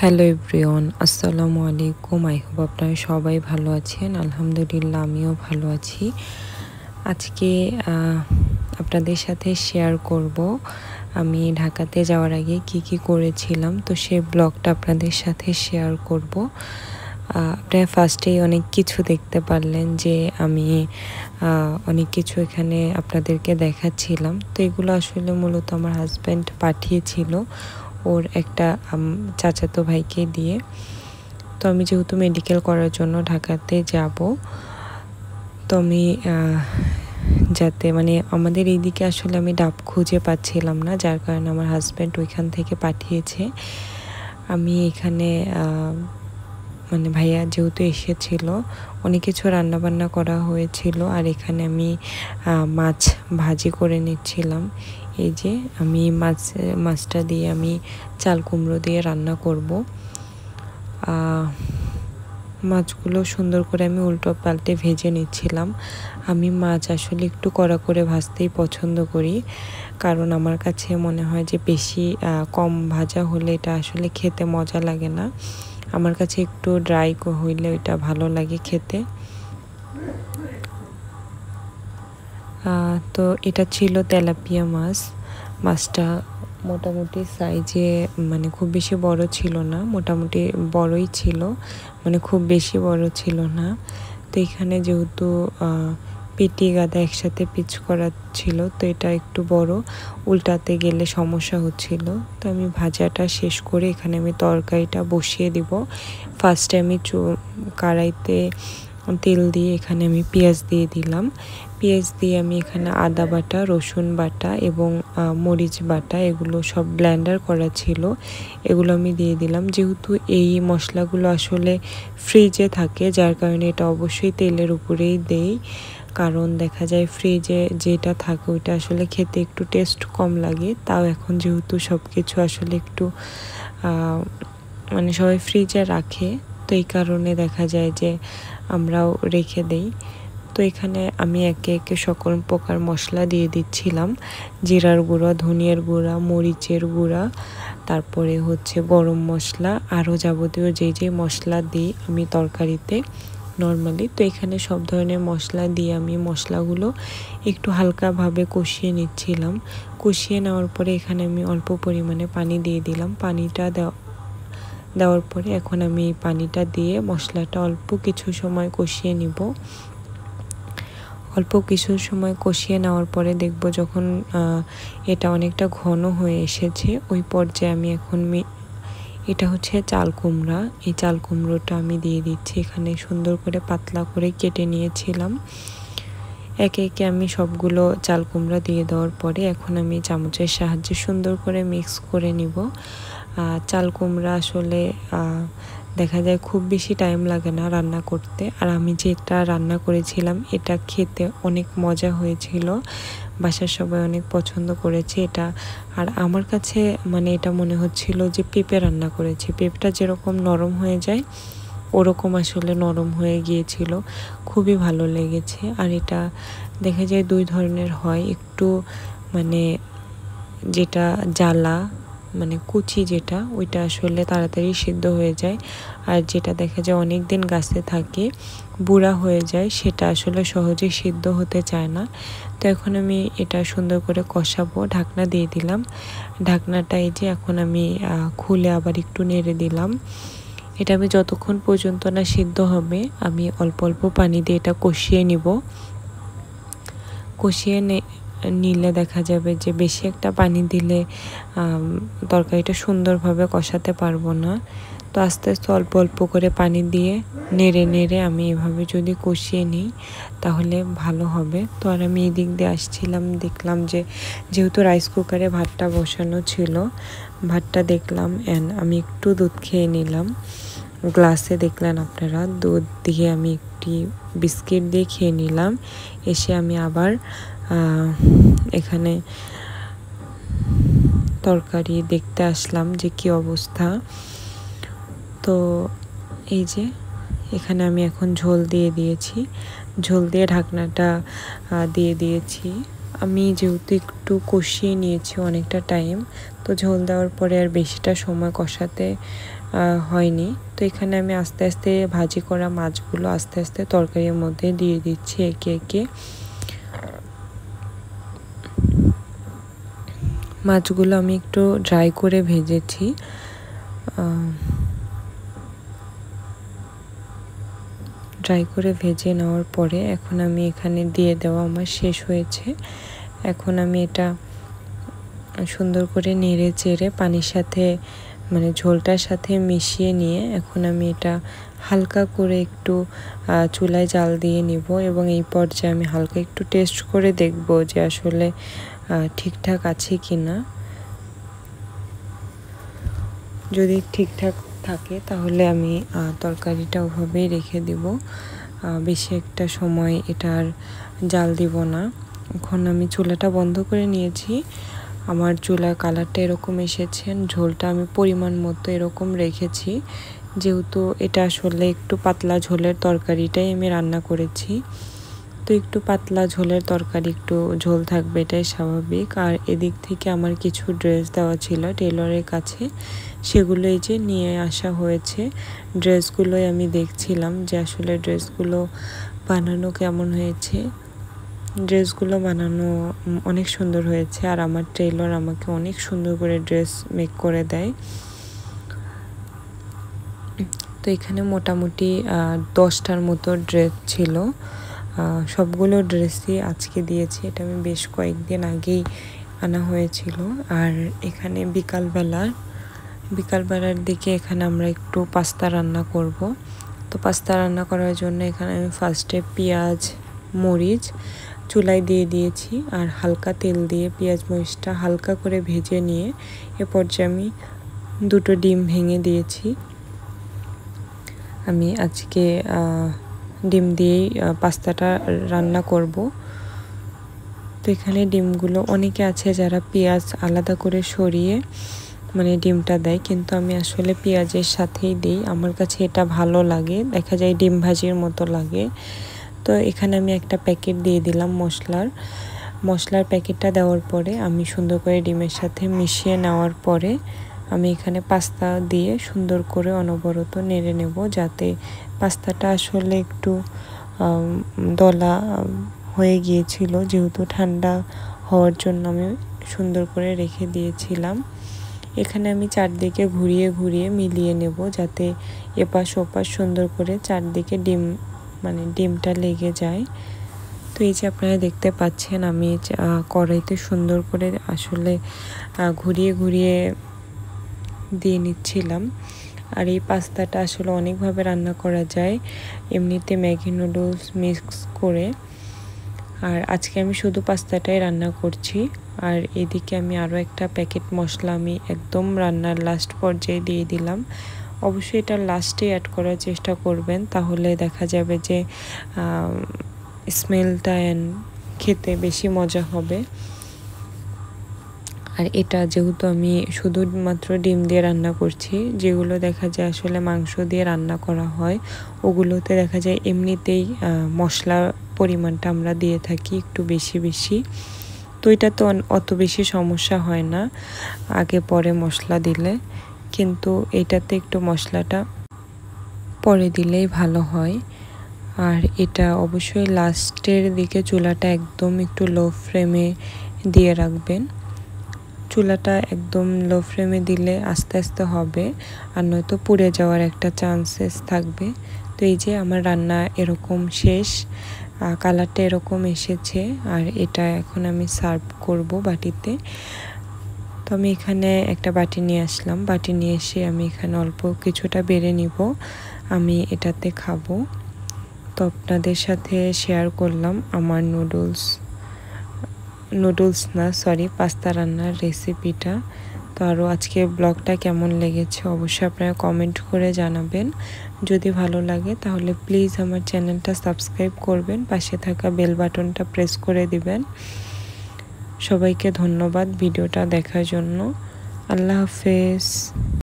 Hello everyone, আসসালামু আলাইকুম। I hope আপনারা সবাই ভালো আছেন। আলহামদুলিল্লাহ আমিও ভালো আছি। আজকে আপনাদের সাথে শেয়ার করব আমি ঢাকাতে যাওয়ার আগে কি করেছিলাম, তো সেই ব্লগটা আপনাদের সাথে শেয়ার করব। আপনারা ফার্স্টেই অনেক কিছু দেখতে পারলেন যে আমি অনেক কিছু এখানে আপনাদেরকে দেখাচ্ছিলাম। তো এগুলো আসলে মূলত আমার হাজব্যান্ড পাঠিয়েছিল ওর একটা চাচাতো ভাইকে দিয়ে। তো আমি যেহেতু মেডিকেল করার জন্য ঢাকাতে যাব, তো আমি যাতে আমাদের এইদিকে আসলে আমি ডাব খুঁজে পাচ্ছিলাম না, যার কারণে আমার হাজব্যান্ড ওইখান থেকে পাঠিয়েছে। আমি এখানে ভাইয়া যেহেতু এসেছিল, অনেক কিছু রান্নাবান্না করা হয়েছিল, আর এখানে আমি মাছ ভাজি করে নিচ্ছিলাম। এই যে আমি মাছটা দিয়ে আমি চাল কুমড়ো দিয়ে রান্না করব। মাছগুলো সুন্দর করে আমি উল্টো পাল্টে ভেজে নিচ্ছিলাম। আমি মাছ আসলে একটু কড়া করে ভাজতেই পছন্দ করি, কারণ আমার কাছে মনে হয় যে বেশি কম ভাজা হলে এটা আসলে খেতে মজা লাগে না। আমার কাছে একটু ড্রাই হইলে এটা ভালো লাগে খেতে। তো এটা ছিল তেলাপিয়া মাছ। মাছটা মোটামুটি সাইজে খুব বেশি বড় ছিল না, মোটামুটি বড়ই ছিল, খুব বেশি বড় ছিল না। তো এখানে যেহেতু পেটি গাদা একসাথে পিচ করা ছিল, তো এটা একটু বড়, উল্টাতে গেলে সমস্যা হচ্ছিল। তো আমি ভাজাটা শেষ করে এখানে আমি তরকারিটা বসিয়ে দিব। ফার্স্টে আমি কড়াইতে তেল দিয়ে এখানে আমি পেঁয়াজ দিয়ে দিলাম। পেঁয়াজ দিয়ে আমি এখানে আদা বাটা, রসুন বাটা এবং মরিচ বাটা, এগুলো সব ব্লেন্ডার করা ছিল, এগুলো আমি দিয়ে দিলাম। যেহেতু এই মশলাগুলো আসলে ফ্রিজে থাকে, যার কারণে এটা অবশ্যই তেলের উপরেই দেই, কারণ দেখা যায় ফ্রিজে যেটা থাকে ওইটা আসলে খেতে একটু টেস্ট কম লাগে। তাও এখন যেহেতু সব কিছু আসলে একটু সবাই ফ্রিজে রাখে, তো এই কারণে দেখা যায় যে আমরাও রেখে দেই। তো এখানে আমি একে একে সকল প্রকার মশলা দিয়ে দিচ্ছিলাম। জিরার গুঁড়া, ধনিয়ার গুঁড়া, মরিচের গুঁড়া, তারপরে হচ্ছে গরম মশলা, আরও যাবতীয় যে মশলা দিই আমি তরকারিতে নর্মালি। তো এখানে সব ধরনের মশলা দিয়ে আমি মশলাগুলো একটু হালকাভাবে কষিয়ে নিচ্ছিলাম। কষিয়ে নেওয়ার পরে এখানে আমি অল্প পরিমাণে পানি দিয়ে দিলাম। পানিটা দেওয়ার পরে এখন আমি পানিটা দিয়ে মশলাটা অল্প কিছু সময় কষিয়ে নিব। অল্প কিছু সময় কষিয়ে নেওয়ার পরে দেখব যখন এটা অনেকটা ঘন হয়ে এসেছে, ওই পর্যায়ে আমি এখন এটা হচ্ছে চাল কুমড়া, এই চাল কুমড়োটা আমি দিয়ে দিচ্ছি। এখানে সুন্দর করে পাতলা করে কেটে নিয়েছিলাম। একে একে আমি সবগুলো চাল কুমড়া দিয়ে দেওয়ার পরে এখন আমি চামচের সাহায্যে সুন্দর করে মিক্স করে নিব। চাল কুমড়া আসলে দেখা যায় খুব বেশি টাইম লাগে না রান্না করতে, আর আমি যেটা রান্না করেছিলাম এটা খেতে অনেক মজা হয়েছিল, বাসার সবাই অনেক পছন্দ করেছে এটা। আর আমার কাছে এটা মনে হচ্ছিল যে পেঁপে রান্না করেছি, পেঁপেটা যেরকম নরম হয়ে যায় ওরকম আসলে নরম হয়ে গিয়েছিল, খুবই ভালো লেগেছে। আর এটা দেখা যায় দুই ধরনের হয়, একটু যেটা জ্বালা কুচি যেটা, ওইটা আসলে তাড়াতাড়ি সিদ্ধ হয়ে যায়, আর যেটা দেখা যায় অনেক দিন গাছে থাকে বুড়া হয়ে যায় সেটা আসলে সহজে সিদ্ধ হতে চায় না। তো এখন আমি এটা সুন্দর করে কষাবো, ঢাকনা দিয়ে দিলাম। ঢাকনাটা এই যে এখন আমি খুলে আবার একটু নেড়ে দিলাম। এটা আমি যতক্ষণ পর্যন্ত না সিদ্ধ হবে আমি অল্প অল্প পানি দিয়ে এটা কষিয়ে নিব। কষিয়ে নিলে দেখা যাবে যে বেশি একটা পানি দিলে তরকারিটা সুন্দরভাবে কষাতে পারবো না। তো আস্তে আস্তে অল্প অল্প করে পানি দিয়ে নেড়ে নেড়ে আমি এভাবে যদি কষিয়ে নিই তাহলে ভালো হবে। তো আর আমি এই দিক দিয়ে আসছিলাম, দেখলাম যে যেহেতু রাইস কুকারে ভাতটা বসানো ছিল, ভাতটা দেখলাম আমি একটু দুধ খেয়ে নিলাম গ্লাসে, দেখলেন আপনারা, দুধ দিয়ে আমি একটি বিস্কিট দিয়ে খেয়ে নিলাম। এসে আমি আবার এখানে তরকারি দেখতে আসলাম যে কি অবস্থা। তো এই যে এখানে আমি এখন ঝোল দিয়ে দিয়েছি, ঝোল দিয়ে ঢাকনাটা দিয়ে দিয়েছি। আমি যেহেতু একটু কষিয়ে নিয়েছি অনেকটা টাইম, তো ঝোল দেওয়ার পরে আর বেশিটা সময় কষাতে হয়নি। তো এখানে আমি আস্তে আস্তে ভাজি করা মাছগুলো আস্তে আস্তে তরকারির মধ্যে দিয়ে দিচ্ছি একে একে। মাছগুলো আমি একটু ড্রাই করে ভেজেছি। ড্রাই করে ভেজে নেওয়ার পরে এখন আমি এখানে দিয়ে দেওয়া আমার শেষ হয়েছে। এখন আমি এটা সুন্দর করে নেড়ে চেড়ে পানির সাথে মানে ঝোলটার সাথে মিশিয়ে নিয়ে এখন আমি এটা হালকা করে একটু চুলায় জাল দিয়ে নিব এবং এই পর্যায়ে আমি হালকা একটু টেস্ট করে দেখব যে আসলে ঠিকঠাক আছে কি না। যদি ঠিকঠাক থাকে তাহলে আমি তরকারিটা ওভাবেই রেখে দিব, বেশি একটা সময় এটার জাল দিব না। এখন আমি চুলাটা বন্ধ করে নিয়েছি। আমার চুলার কালারটা এরকম এসেছে। ঝোলটা আমি পরিমাণ মতো এরকম রেখেছি, যেহেতু এটা আসলে একটু পাতলা ঝোলের তরকারিটাই আমি রান্না করেছি। তো একটু পাতলা ঝোলের তরকারি একটু ঝোল থাকবে, এটাই স্বাভাবিক। আর এদিক থেকে আমার কিছু ড্রেস দেওয়া ছিল টেলরের কাছে, সেগুলো এই যে নিয়ে আসা হয়েছে। ড্রেসগুলোই আমি দেখছিলাম যে আসলে ড্রেসগুলো বানানো কেমন হয়েছে। ড্রেসগুলো বানানো অনেক সুন্দর হয়েছে, আর আমার টেলর আমাকে অনেক সুন্দর করে ড্রেস মেক করে দেয়। তো এখানে মোটামুটি 10টার মতো ড্রেস ছিল। সবগুলো ড্রেসই আজকে দিয়েছি, এটা আমি বেশ কয়েকদিন আগেই আনা হয়েছিল। আর এখানে বিকালবেলার দিকে এখানে আমরা একটু পাস্তা রান্না করব। তো পাস্তা রান্না করার জন্য এখানে আমি ফার্স্টে পেঁয়াজ মরিচ চুলায় দিয়ে দিয়েছি, আর হালকা তেল দিয়ে পেঁয়াজ মরিচটা হালকা করে ভেজে নিয়ে এ পর্যায়ে আমি 2টো ডিম ভেঙে দিয়েছি। আমি আজকে ডিম দিয়েই পাস্তাটা রান্না করব। তো এখানে ডিমগুলো অনেকে আছে যারা পেঁয়াজ আলাদা করে সরিয়ে মানে ডিমটা দেয়, কিন্তু আমি আসলে পেঁয়াজের সাথেই দিই। আমার কাছে এটা ভালো লাগে, দেখা যায় ডিম ভাজির মতো লাগে। তো এখানে আমি একটা প্যাকেট দিয়ে দিলাম মশলার প্যাকেটটা দেওয়ার পরে আমি সুন্দর করে ডিমের সাথে মিশিয়ে নেওয়ার পরে আমি এখানে পাস্তা দিয়ে সুন্দর করে অনবরত নেড়ে নেব, যাতে পাস্তাটা আসলে একটু দলা হয়ে গিয়েছিল, যেহেতু ঠান্ডা হওয়ার জন্য আমি সুন্দর করে রেখে দিয়েছিলাম। এখানে আমি চারদিকে ঘুরিয়ে ঘুরিয়ে মিলিয়ে নেব, যাতে এপাশ ওপাশ সুন্দর করে চারদিকে ডিমটা লেগে যায়। তো এই যে আপনারা দেখতে পাচ্ছেন আমি কড়াইতে সুন্দর করে আসলে ঘুরিয়ে ঘুরিয়ে দিয়ে নিচ্ছিলাম। আর এই পাস্তাটা আসলে অনেকভাবে রান্না করা যায়, এমনিতে ম্যাগি নুডলস মিক্স করে। আর আজকে আমি শুধু পাস্তাটাই রান্না করছি। আর এদিকে আমি আরও একটা প্যাকেট মশলা আমি একদম রান্নার লাস্ট পর্যায়ে দিয়ে দিলাম। অবশ্যই এটা লাস্টে অ্যাড করার চেষ্টা করবেন, তাহলে দেখা যাবে যে স্মেলটা খেতে বেশি মজা হবে। আর এটা যেহেতু আমি শুধুমাত্র ডিম দিয়ে রান্না করছি, যেগুলো দেখা যায় আসলে মাংস দিয়ে রান্না করা হয় ওগুলোতে দেখা যায় এমনিতেই মশলার পরিমাণটা আমরা দিয়ে থাকি একটু বেশি বেশি। তো এটা তো অত বেশি সমস্যা হয় না আগে পরে মশলা দিলে, কিন্তু এটাতে একটু মশলাটা পরে দিলেই ভালো হয়। আর এটা অবশ্যই লাস্টের দিকে চুলাটা একদম একটু লো ফ্লেমে দিয়ে রাখবেন। চুলাটা একদম লো ফ্লেমে দিলে আস্তে আস্তে হবে, আর নয়তো পুড়ে যাওয়ার একটা চান্সেস থাকবে। তো এই যে আমার রান্না এরকম শেষ, কালারটা এরকম এসেছে। আর এটা এখন আমি সার্ভ করব বাটিতে। তো আমি এখানে একটা বাটি নিয়ে আসলাম, বাটি নিয়ে এসে আমি এখানে অল্প কিছুটা বেড়ে নিব, আমি এটাতে খাবো। তো আপনাদের সাথে শেয়ার করলাম আমার পাস্তা রান্নার রেসিপিটা। তো আরও আজকে ব্লগটা কেমন লেগেছে অবশ্যই আপনারা কমেন্ট করে জানাবেন। যদি ভালো লাগে তাহলে প্লিজ আমার চ্যানেলটা সাবস্ক্রাইব করবেন, পাশে থাকা বেল বাটনটা প্রেস করে দিবেন। সবাইকে ধন্যবাদ ভিডিওটা দেখার জন্য। আল্লাহ হাফেজ।